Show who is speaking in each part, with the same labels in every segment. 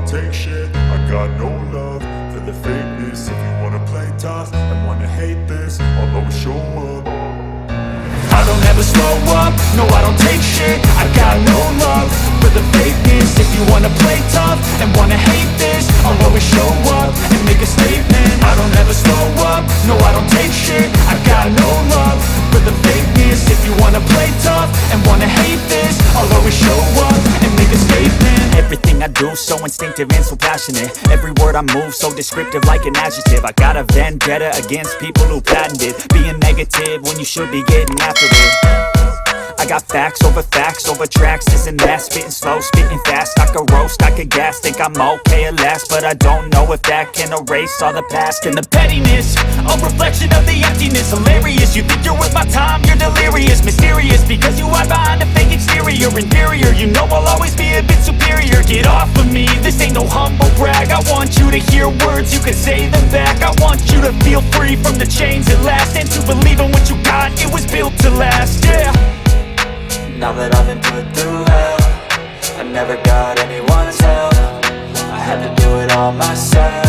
Speaker 1: take shit. I got no love for the fakeness. If you wanna play tough and wanna hate this, I'll always show up.
Speaker 2: I don't ever slow up, no I don't take shit. I got no love for the fakeness. If you wanna play tough and wanna hate this, I'll always show up and make a statement. I don't ever slow up, no I don't take shit. I got no love for the fakeness. If you wanna play tough and wanna hate this, I'll always show up and make a statement. Everything I do so instinctive and so passionate. Every word I move so descriptive like an adjective. I got a vendetta against people who patented being negative when you should be getting after it. I got facts over tracks, this and that. Spitting slow, spitting fast. I could roast, I could gas. Think I'm okay at last, but I don't know if that can erase all the past. And the pettiness, a reflection of the emptiness. Hilarious, you think you're worth my time, you're delirious. Mysterious, because you hide behind a fake exterior. Inferior, you know I'll always be a bit superior. Get off of me, this ain't no humble brag. I want you to hear words, you can say them back. I want you to feel free from the chains at last, and to believe in what you got, it was built to last, yeah.
Speaker 3: Now that I've been put through hell, I never got anyone's help. I had to do it all myself.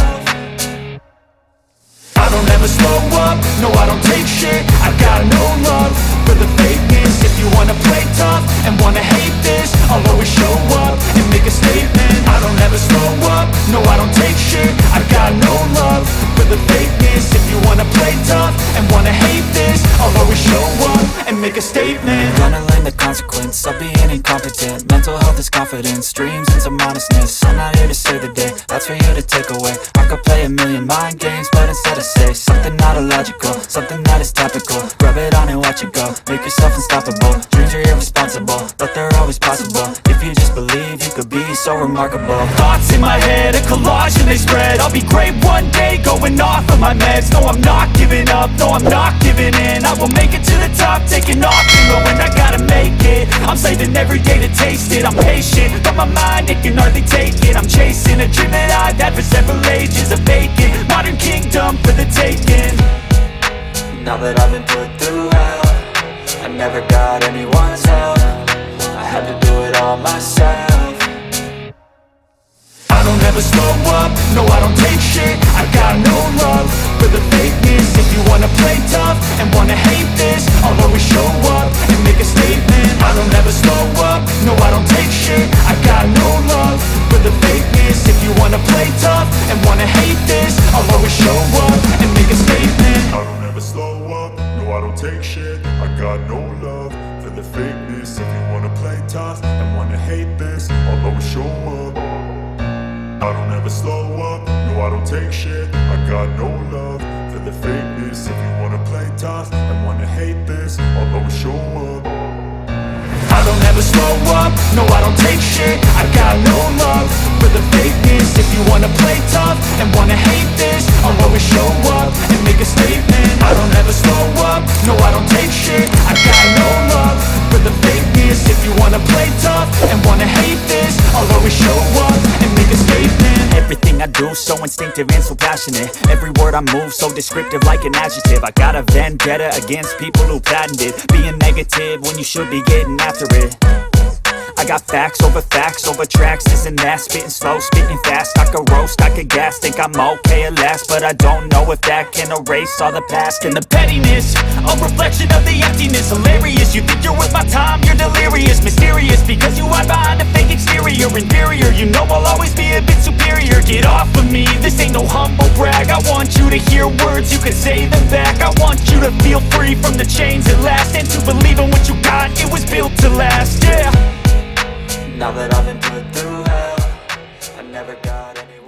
Speaker 2: I don't ever slow up, no I don't take shit. I got no love for the fakeness. If you wanna play tough and wanna hate this, I'll always show up and make a statement. I don't ever slow up, no I don't take shit. I got no love for the fakeness. If you wanna play tough and wanna hate this, I'll always show up and make a statement.
Speaker 3: Gonna learn the consequence of being incompetent. Mental health is confidence, dreams and some honestness. I'm not here to save the day, that's for you to take away. I could play a million mind games, but instead I say something not illogical, something that is topical. Rub it on and watch it go, make yourself unstoppable. Dreams are irresponsible, but they're always possible. If you just believe, you could be so remarkable.
Speaker 2: Thoughts in my head, a collage and they spread. I'll be great one day, going off of my meds. No, I'm not giving up, no, I'm not giving in. I will make it to the top, taking off and going, I gotta make it. I'm saving every day to taste it. I'm patient, but my mind, it can hardly take it. I'm chasing a dream that I've had for several ages. A vacant, modern kingdom for the taking.
Speaker 3: Now that I've been put through hell, I never got anyone's help. I had to do it all myself.
Speaker 2: I don't ever slow up, no I don't take shit. I got no love for the fakeness. If you wanna play tough and wanna hate this, I'll always show up and make a statement. I don't ever slow up, no I don't take shit. I got no love for the fakeness. If you wanna play tough and wanna hate this, I'll always show up and make a statement.
Speaker 1: I don't ever slow up, no I don't take shit. I got no love for the fakeness. If you wanna play tough and wanna hate this, I'll always show up. I don't ever slow up, no I don't take shit. I got no love for the fakeness. If you wanna play tough and wanna hate this, I'll always show up.
Speaker 2: I don't ever slow up, no I don't take shit. I got no love for the fakeness. If you wanna play tough and wanna hate this, I'll always show up and make a statement. I don't ever slow up, no I don't take shit. I got no love for the fakeness. If you wanna play tough and wanna hate this, I'll always show up and make a statement. Everything I do so instinctive and so passionate. Every word I move so descriptive like an adjective. I got a vendetta against people who patented being negative when you should be getting after it. I got facts over tracks, this and that. Spitting slow, spitting fast. I could roast, I could gas. Think I'm okay at last, but I don't know if that can erase all the past. And the pettiness, a reflection of the emptiness. Hilarious, you think you're worth my time, you're delirious. Mysterious, because you hide behind a fake exterior. Inferior, you know I'll always be a bit superior. Get off of me, this ain't no humble brag. I want you to hear words, you can say them back. I want you to feel free from the chains at last, and to believe in what you got, it was built to last, yeah.
Speaker 3: Now that I've been put through hell, I never got any